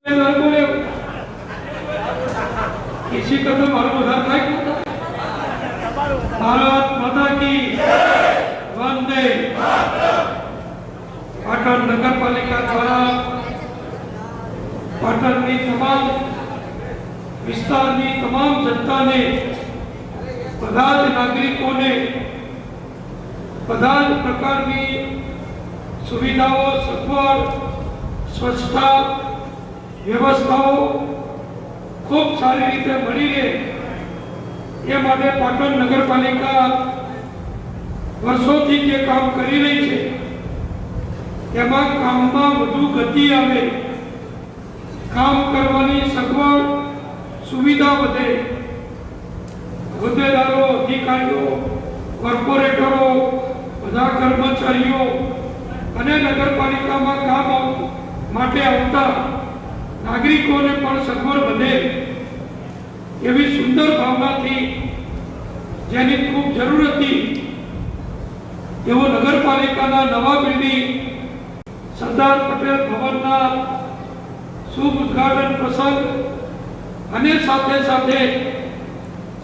किसी का तो मालूम उधार था भारत माता की वंदे पाटण नगर पालिका द्वारा पाटणની તમામ વિસ્તારની તમામ જનતાને બધા જ નાગરિકોને બધા જ પ્રકારની સુવિધાઓ સગવડ સ્વચ્છતા વ્યવસ્થાઓ खूब सारी रीते मળી રહે એ માટે પાટણ નગરપાલિકા વર્ષોથી જે કામ કરી રહી છે એમાં કામમાં વધુ ગતિ આવે, કામ કરવાની સગવડ સુવિધા વધે, હોદ્દેદારો અધિકારીઓ કોર્પોરેટરો બધા કર્મચારીઓ અને નગરપાલિકામાં કામ માટે આવતા नागरिकों ने पण सगवड़ बने एवी सुंदर भावना थी जेनी खूब जरूरत थी एवं नगरपालिका नवा बिल्डिंग सरदार पटेल भवन शुभ उद्घाटन प्रसंग अने साथे साथे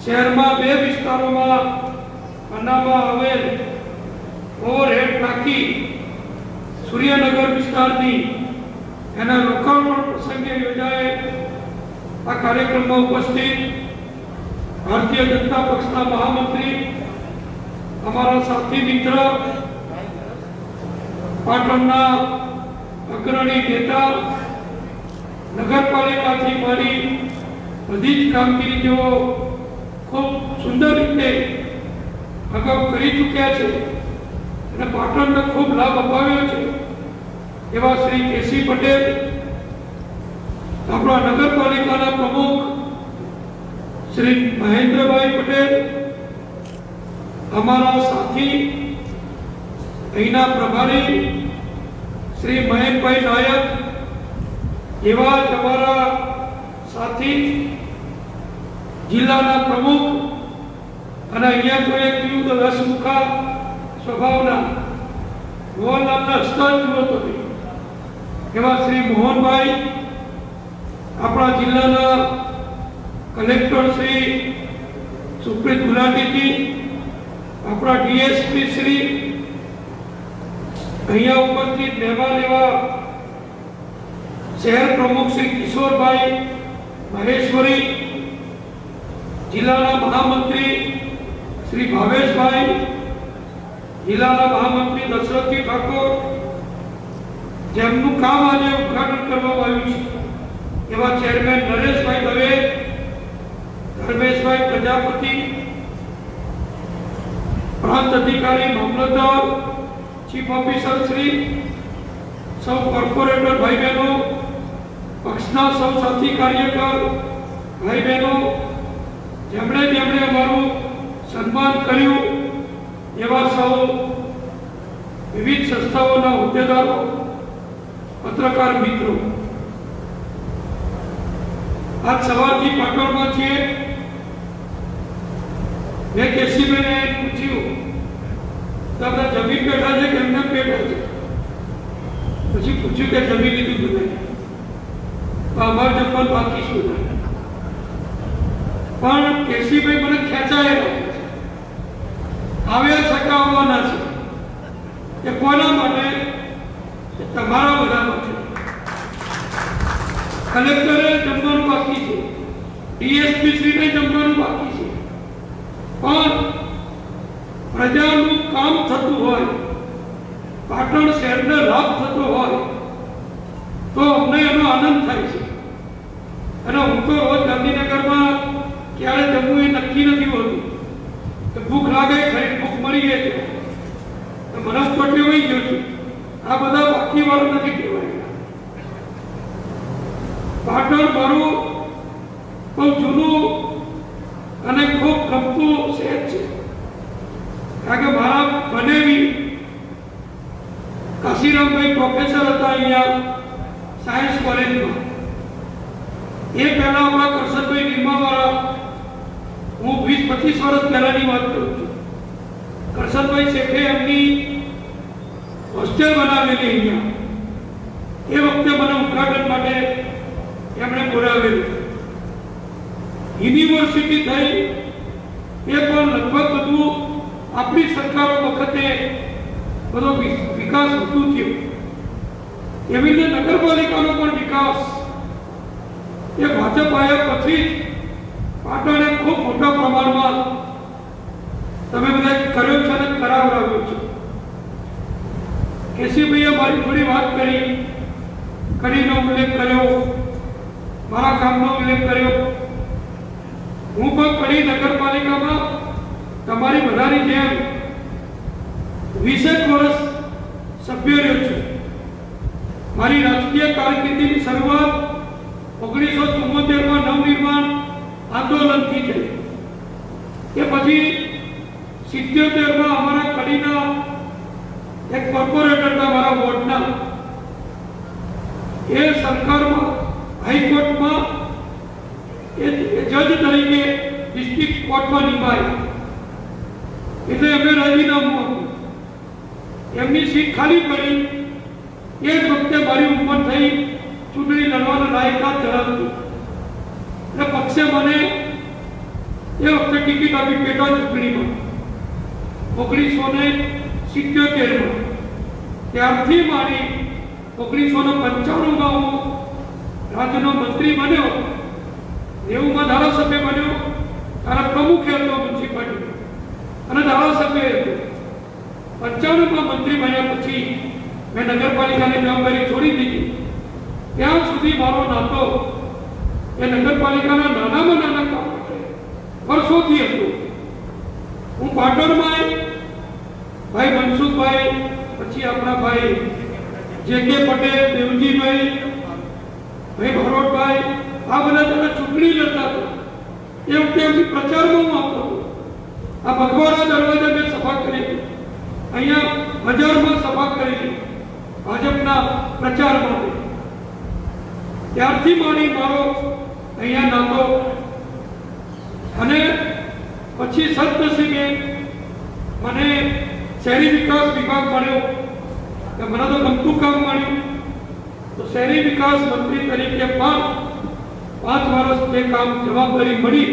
शहर में बे विस्तारों में बनावा आवेल ओवरहेड टाकी सूर्यनगर विस्तार एना लोकार्पण प्रसंगे योजाए आ कार्यक्रम में उपस्थित भारतीय जनता पक्षना महामंत्री हमारा साथी मित्र पाटणना अग्रणी नेता नगरपालिका थी मारी बधी ज कामगीरी जो खूब सुंदर रीते अगाऊ करी चूक्या छे अने पाटणने खूब लाभ अपाव्यो छे एवं श्री केसी पटेल अपना नगरपालिका प्रमुख श्री महेंद्र भाई पटेल हमारा साथी अहीना प्रभारी श्री महेंद्र भाई नायक एवं हमारा साथी जिला प्रमुख अने अहींया तो एक हसमुखा स्वभावना मोहन नामना हस्ता जुओ तो एवं श्री मोहन भाई अपना जिला कलेक्टर श्री सुप्रीत गुलाटी जी अपना डीएसपी श्री अहिया उपस्थित मेहमान एवं शहर प्रमुख श्री किशोर भाई महेश्वरी जिला महामंत्री श्री भावेश भाई जिला महामंत्री दशरथी ठाकुर જેમનું કામ આજે ઉદ્ઘાટન કરવામાં આવ્યું છે એવા ચેરમેન નરેશભાઈ દવે, ધર્મેશભાઈ પ્રજાપતિ, પ્રાંત અધિકારી મામલતદાર, ચીફ ઓફિસર શ્રી, સૌ કોર્પોરેટર ભાઈ બહેનો, પક્ષના સૌ સાથી કાર્યકર ભાઈ બહેનો, જેમણે જેમણે અમારું સન્માન કર્યું એવા સૌ વિવિધ સંસ્થાઓના હોદ્દેદારો, पत्रकार मित्रों, आज सवार की पाटण में छे मैं केसी मैंने पूछ्यू तो अपना जमीन बैठा है कि हमने बैठा है पीछे पूछ्यू कि जमीन लीधी बुझे तो अमर जमन बाकी शू पण केसी भाई मैंने खेचाए आवे छकाववाना छे के कोना माटे તમારા બધા માટે કલેક્ટરે જમવાનું બાકી છે, ડીએસપી શ્રીને જમવાનું બાકી છે, પણ પ્રજાનું કામ થતું હોય, પાટણ શહેરને લાભ થતો હોય તો અમને એનો આનંદ થાય છે. અને હું તો રોજ ગાંધીનગરમાં ક્યારે જમવું એ નક્કી નથી હોતું કે ભૂખ લાગે ખરી ભૂખ મળી જાય છે તો મને પટ્યો વહી ગયો છું. આ બધા બાકી વાળું નથી કહેવાય. પાટણ મારું બહુ જૂનું અને ખૂબ ગમતું શહેર છે કારણ કે મારા બનેવી કાશીરામભાઈ પ્રોફેસર હતા અહીંયા સાયન્સ કોલેજમાં. એ પહેલા આપણા કરશનભાઈ નિર્માવાળા, હું 20-25 વર્ષ પહેલાની વાત કરું છું, કરશનભાઈ શેઠે એમની હોસ્ટેલ બનાવેલી અહીંયા. એ વખતે મને ઉદ્ઘાટન માટે એમણે બોલાવેલું. યુનિવર્સિટી થઈ એ પણ લગભગ બધું આપણી સરકારો વખતે બધો વિકાસ વધુ થયો. એવી રીતે નગરપાલિકાનો પણ વિકાસ એ ભાજપ આવ્યા પછી પાટણે ખૂબ મોટા પ્રમાણમાં તમે બધા કર્યો છે અને કરાવડાવ્યો છે. કેસીભાઈએ મારી થોડી વાત કરી, કડીનો ઉલ્લેખ કર્યો, મારા કામનો ઉલ્લેખ કર્યો. હું પણ કડી નગરપાલિકામાં તમારી બધાની જેમ 20 વર્ષ સભ્ય રહ્યો છું. મારી રાજકીય કારકિર્દીની શરૂઆત 1974માં નવનિર્માણ આંદોલનથી થઈ. એ પછી 77માં અમારા કડીના એક કોર્પોરેટરના મારા વોર્ડના એ સરકારમાં હાઈકોર્ટમાં એ જજ તરીકે ડિસ્ટ્રિક્ટ કોર્ટમાં નિમાયા. એટલે અમે રાજીનામું આપ્યું. એમની સીટ ખાલી પડી. એ જ વખતે મારી ઉંમર થઈ ચૂંટણી લડવાના લાયકાત ધરાવતી. એટલે પક્ષે મને એ વખતે ટિકિટ આપી પેટા ચૂંટણીમાં 1977માં. ત્યારથી મારી 1995માં હું રાજ્યનો મંત્રી બન્યો, 90માં ધારાસભ્ય બન્યો, ત્યારે પ્રમુખ હતો મ્યુનિસિપાલિટી અને ધારાસભ્ય હતો. 95માં મંત્રી બન્યા પછી મેં નગરપાલિકાની જવાબદારી છોડી દીધી. ત્યાં સુધી મારો નાતો એ નગરપાલિકાના નાનામાં નાના કામ માટે વર્ષોથી હતો. હું પાટણમાં ભાઈ મનસુખભાઈ, પછી આપણા ભાઈ જે.કે. પટેલ, દેવજીભાઈ, ભાઈ ભરોટભાઈ, આ બધા જરા ચૂંટણી લડતા હતા. એ વખતે એમની પ્રચારમાં હું આવતો હતો. આ ભગવાના દરવાજા મેં સભા કરી, અહીંયા બજારમાં સભા કરેલી ભાજપના પ્રચાર માટે. ત્યારથી મારો અહીંયા નાતો. અને પછી સદનસીબે મને શહેરી વિકાસ વિભાગ મળ્યો કે મને તો ગમતું કામ મળ્યું. તો શહેરી વિકાસ મંત્રી તરીકે પણ 5 વર્ષ તે કામ જવાબદારી મળી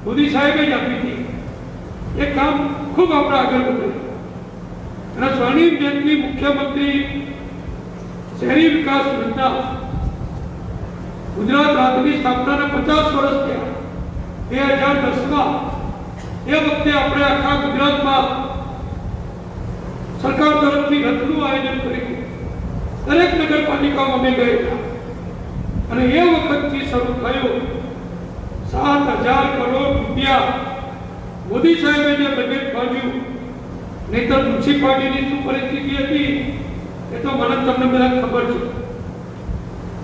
મોદી સાહેબે જ આપી હતી. એ કામ ખૂબ આપણે આગળ વધ્યું. અને સ્વર્ણિમ જયંતિ મુખ્યમંત્રી શહેરી વિકાસ યોજના ગુજરાત રાજ્યની સ્થાપનાના 50 વર્ષ થયા 2010માં. એ વખતે આપણે આખા ગુજરાતમાં સરકાર તરફથી રથનું આયોજન કર્યું. દરેક નગરપાલિકામાં અમે ગયેલા અને એ વખતથી શરૂ થયું. 7,000 કરોડ રૂપિયા મોદી સાહેબે જે બજેટ ફાળવ્યું. નહીતર મ્યુનિસિપાલિટીની શું પરિસ્થિતિ હતી એ તો મને તમને બધા ખબર છે.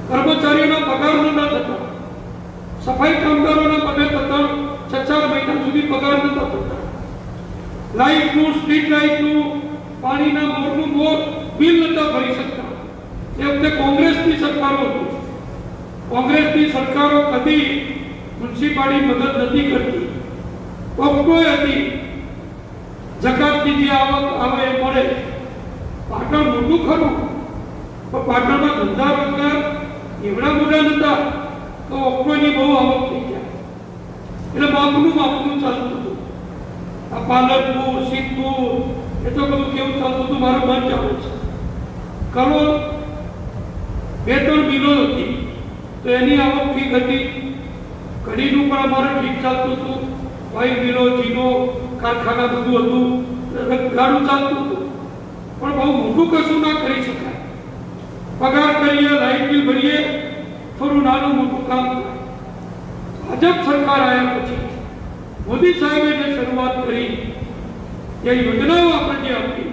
કર્મચારીઓના પગાર ન થતા, સફાઈ કામદારોના પગાર થતા 6-4 મહિના સુધી પગાર ન થતા, લાઇટનું, સ્ટ્રીટ લાઇટનું, પાણીના બોરનું બિલ નતા ભરી શકતા. એ વખતે કોંગ્રેસની સરકારો હતી. કોંગ્રેસની સરકારો કદી મ્યુનિસિપાલિટી મદદ નથી કરતી. કોઈ હતી જકાતની જે આવક આવે એ મળે. પાટણ મોટું ખરું, પણ પાટણમાં ધંધા રોજગાર એવડા મોટા નતા તો ઓક્ટોની બહુ આવક થઈ જાય. એટલે માપનું ચાલતું હતું. આ પાલનપુર, સિદ્ધપુર એ તો બધું કેવું ચાલતું હતું મારું મન ચાલે છે. કરોડ 2-3 બિલો હતી તો એની આવક ઠીક હતી. કડીનું પણ અમારે ઠીક ચાલતું હતું. ભાઈ બિલો, ચીનો, કારખાના બધું હતું, ગાડું ચાલતું હતું. પણ બહુ મોટું કશું ના કરી શકાય. પગાર કરીએ, લાઇટ બિલ ભરીએ, થોડું નાનું મોટું કામ થાય. ભાજપ સરકાર આવ્યા પછી મોદી સાહેબે જે શરૂઆત કરી, એ યોજનાઓ આપણે જે આપી,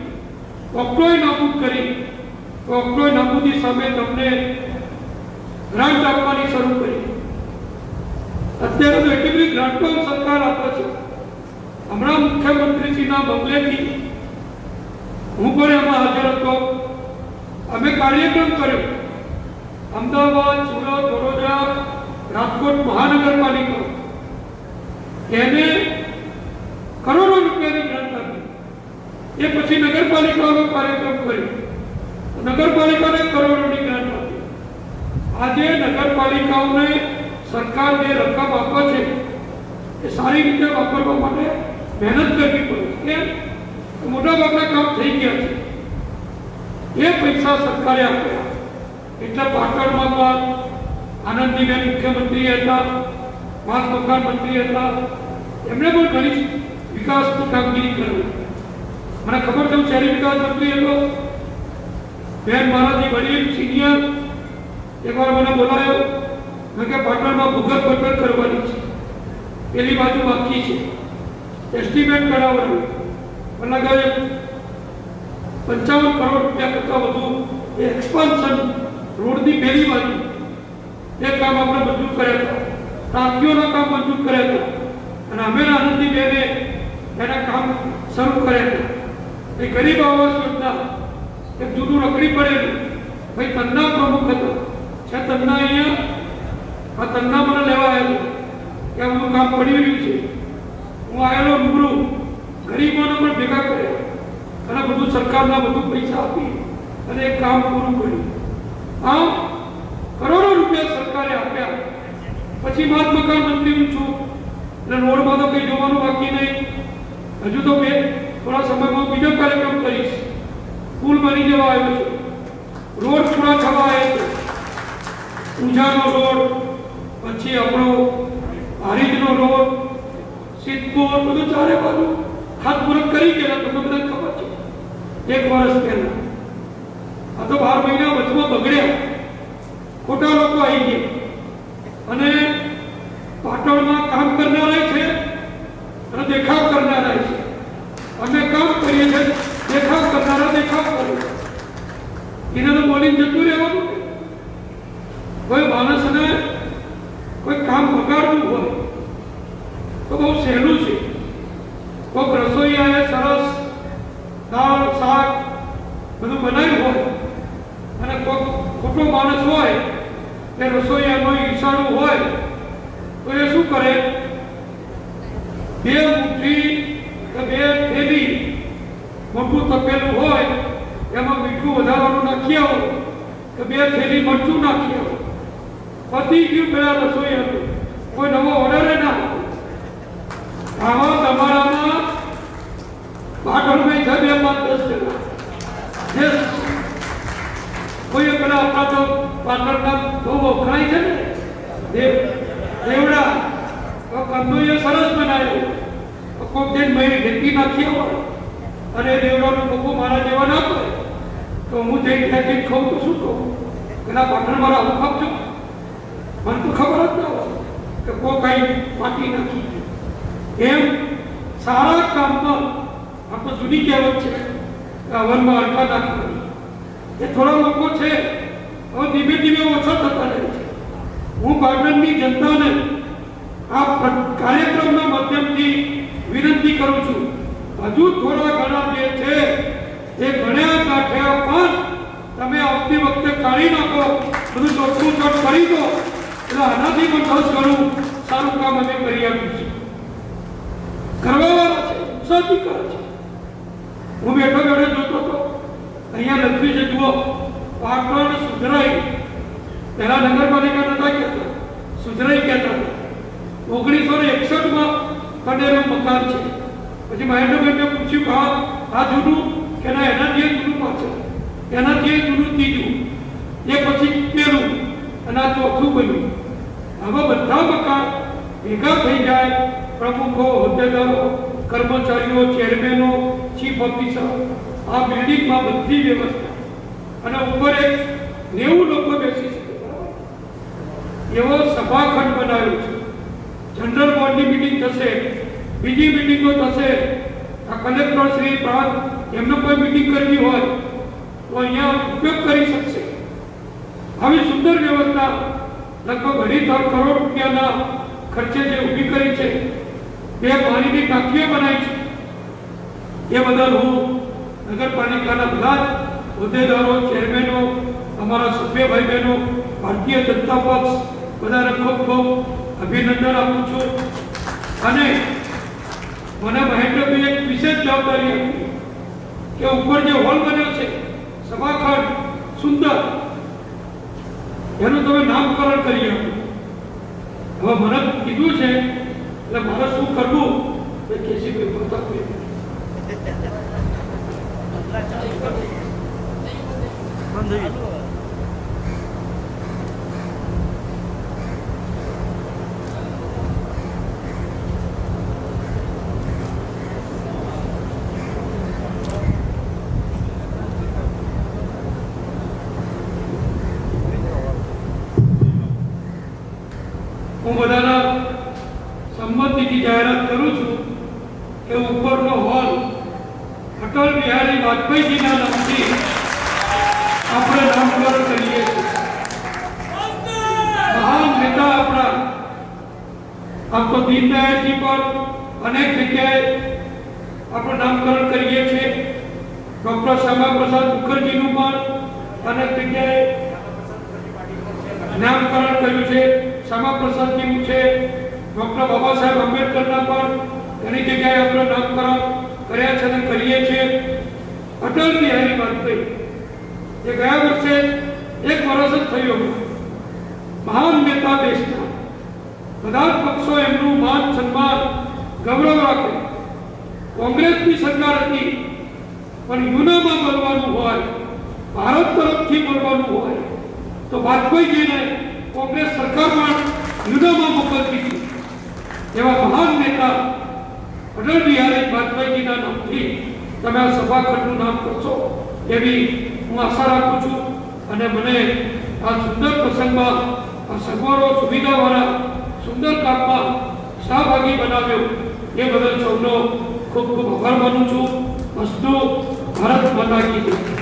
ઓક્ટ્રોય નાબૂદ કરી, ઓક્ટ્રોય નાબૂદી સામે તમને ગ્રાન્ટ આપવાની શરૂ કરી. અત્યારે તો એટલી બધી ગ્રાન્ટો સરકાર આપે છે. હમણાં મુખ્યમંત્રીજીના બંગલેથી હું પણ એમાં હાજર હતો. અમે કાર્યક્રમ કર્યો. અમદાવાદ, સુરત, વડોદરા, રાજકોટ મહાનગરપાલિકા એને કરોડો રૂપિયાની ગ્રાન્ટ આપી. એ પછી નગરપાલિકાનો કાર્યક્રમ કર્યો. નગરપાલિકાને કરોડોની ગ્રાન્ટ આપી. આજે નગરપાલિકાઓને સરકાર જે રકમ આપે છે એ સારી રીતે વાપરવા માટે મહેનત કરવી પડે. કેમ? મોટાભાગના કામ થઈ ગયા છે, એ પૈસા સરકારે આપ્યા. એટલે પાટણમાં પણ આનંદીબેન મુખ્યમંત્રી હતા, માર્ગ મકાન મંત્રી હતા, એમણે પણ ઘણી વિકાસની કામગીરી કરી. મને ખબર છે, હું શહેરી વિકાસ મંત્રી હતો, બેન મારાથી વડીલ સિનિયર એકવાર મને બોલાયો, મેં કે પાટણમાં ભૂગર્ભ ગટર કરવાની છે, પેલી બાજુ બાકી છે, એસ્ટિમેટ કરાવવાનું, મને લાગે 55 કરોડ રૂપિયા કરતા વધુ એ એક્સપાન્શન રોડની પેલી બાજુ એ કામ આપણે મંજૂર કર્યા હતા, ટાંકીઓના કામ મંજૂર કર્યા હતા, અને અમે આનંદી બેને એના કામ શરૂ કર્યા હતા. એ ગરીબ આવાસ યોજના એક જૂનું રખડી પડેલું, ભાઈ તન્ના પ્રમુખ હતો છે, તન્ના અહીંયા આ તન્ના મને લેવા આવેલો કે આમનું કામ પડી રહ્યું છે. હું આવેલો રૂબરૂ, ગરીબોને પણ ભેગા કર્યા અને બધું સરકારના બધું પૈસા આપી અને એક કામ પૂરું કર્યું. આમ કરોડો રૂપિયા સરકારે આપ્યા. પછી માર્ગ મકાન મંત્રી છું એટલે રોડમાં તો કંઈ જોવાનું બાકી નહીં. હજુ તો થોડા સમયમાં બીજો કાર્યક્રમ કરીશ. પુલ બની જવા આવ્યો છે, રોડ પૂરા થવા આવ્યા છે, ઊંઝાનો રોડ, પછી આપણો હારીજનો રોડ, સિદ્ધપુર, બધું ચારે બાજુ ખાતમુહૂર્ત કરી ગયા. તમને બધાને ખબર છે, 1 વર્ષ પહેલા. આ તો 12 મહિના વચમાં બગડ્યા, ખોટા લોકો આવી ગયા. અને પાટણમાં કામ કરનારા છે અને દેખાવ કરનારા છે. અમે કામ કરીએ છીએ, દેખાવ કરનારા દેખાવ કરે. એને તો બોલીને જતું રહેવાનું. કોઈ માણસને કોઈ કામ બગાડવું હોય તો બહુ સહેલું છે. કોઈક રસોઈયાએ સરસ દાળ શાક બધું બનાવ્યું હોય અને કોઈક ખોટો માણસ હોય એ રસોઈયાનો ઈશાળું હોય તો એ શું કરે? 2 મુઠ્ઠી કે 2 થેલી મોટું તપેલું હોય એમાં મીઠું વધારવાનું નાખી આવો કે 2 થેલી મરચું નાખી આવો. પતી ગયું પેલા રસોઈયાનું, કોઈ નવો ઓર્ડર ના. આવા તમારામાં પાટણમાં છે 2, 5, 10 જણા. કોઈ પેલા આપણા તો પાટણના બહુ વખણાય છે ને દેવડા, કંદોઈએ સરસ બનાવ્યો, કોઈક દિન મહિને ઢેકી નાખી આવો અને દેવડાનું લોકો મારા જેવા ના કરે તો હું જઈને ઢેકી ખાઉં તો શું કહું? પેલા પાટણ મારા હું ખાવજો, મને તો ખબર જ ના હોય કે કોઈ કઈ માટી નાખી. એમ સારા કામમાં આ તો જૂની કહેવત છે કે હવનમાં અડકા નાખવાની. એ થોડા લોકો છે હવે ધીમે ધીમે ઓછા થતા રહે છે. હું પાટણની જનતાને આ કાર્યક્રમના માધ્યમથી વિનંતી કરું છું, હજુ થોડા ઘણા જે છે એ ગણ્યા ગાંઠ્યા પણ તમે આવતી વખતે કાઢી નાખો, બધું ચોખ્ખું ચોટ કરી દો એટલે આનાથી પણ 10 ગણું સારું કામ અમે કરી આપ્યું છે. કરવાવાળા છે, ઉત્સાહથી કરે છે. હું બેઠો બેઠો જોતો હતો, અહીંયા લખ્યું છે જુઓ, પાટણ સુધરાઈ. પહેલા નગરપાલિકા નતા કહેતા, સુધરાઈ કહેતા. 1961માં બનેલું મકાન છે. પછી મહેન્દ્રભાઈને પૂછ્યું કે આ જૂનું કે ના, એનાથી જૂનું પાછળ, એનાથી જૂનું ત્રીજું, એ પછી પેલું અને આ ચોથું બન્યું. હવે બધા મકાન ભેગા થઈ જાય, પ્રમુખો, હોદ્દેદારો, કર્મચારીઓ, ચેરમેનો, ચીફ ઓફિસર, આ બિલ્ડિંગમાં બધી વ્યવસ્થા અને ઉપર એક 90 લોકો બેસી શકે એવો સભાખંડ બનાવ્યો છે. જનરલ બોર્ડની મિટિંગ થશે, બીજી મિટિંગો થશે. આ કલેક્ટર શ્રી પ્રાંત એમને કોઈ મિટિંગ કરવી હોય તો અહીંયા ઉપયોગ કરી શકશે. આવી સુંદર વ્યવસ્થા લગભગ 2.5 કરોડ રૂપિયાના ખર્ચે જે ઊભી કરી છે, 2 પાણીની ટાંકીઓ બનાવી છે. એ બદલ હું નગરપાલિકાના બધા જ હોદ્દેદારો, ચેરમેનો, અમારા સભ્ય ભાઈ બહેનો, ભારતીય જનતા પક્ષ બધાને ખૂબ ખૂબ અભિનંદન આપું છું. અને મને મહેન્દ્રભાઈ એક વિશેષ જવાબદારી આપી કે ઉપર જે હોલ બન્યો છે સભાખંડ સુંદર, એનું તમે નામકરણ કરી આપો। હવે મને કીધું છે એટલે મારે શું કરવું એ કેસીભાઈ પ્રતાપભાઈ હું બધાના સંમતિથી જાહેરાત કરું છું કે ઉપરનો હોલ અટલ બિહારી વાજપેયીજીના નામથી આપણે નામકરણ કરીએ છીએ। મહાન નેતા આપણા આમ તો દીનદયાળજી પર અનેક જગ્યાએ આપણે નામકરણ કરીએ છીએ। ડોક્ટર શ્યામાપ્રસાદ મુખર્જીનું પણ અનેક જગ્યાએ નામકરણ કર્યું છે। શ્યામાપ્રસાદજીનું છે, ડોક્ટર બાબા સાહેબ આંબેડકરના પણ ઘણી જગ્યાએ આપણે નામકરણ કર્યા છે અને કરીએ છીએ। અટલ બિહારી વાજપેયી એ ગયા વર્ષે 1 વર્ષ જ થયું, મહાન નેતા દેશના, બધા જ પક્ષો એમનું માન સન્માન ગૌરવ રાખે। કોંગ્રેસની સરકાર હતી પણ યુનામાં બોલવાનું હોય, ભારત તરફથી બોલવાનું હોય તો વાજપેયીજીને કોંગ્રેસ સરકાર પણ યુનામાં મોકલતી હતી। એવા મહાન નેતા અટલ બિહારી વાજપેયીજીના નામથી તમે આ સભાખંડનું નામ કરશો એવી હું આશા રાખું છું। અને મને આ સુંદર પ્રસંગમાં આ સગવડો સુવિધાવાળા સુંદર કામમાં સહભાગી બનાવ્યો એ બદલ સૌનો ખૂબ ખૂબ આભાર માનું છું। અસ્તુ ભારત માતા કી જય।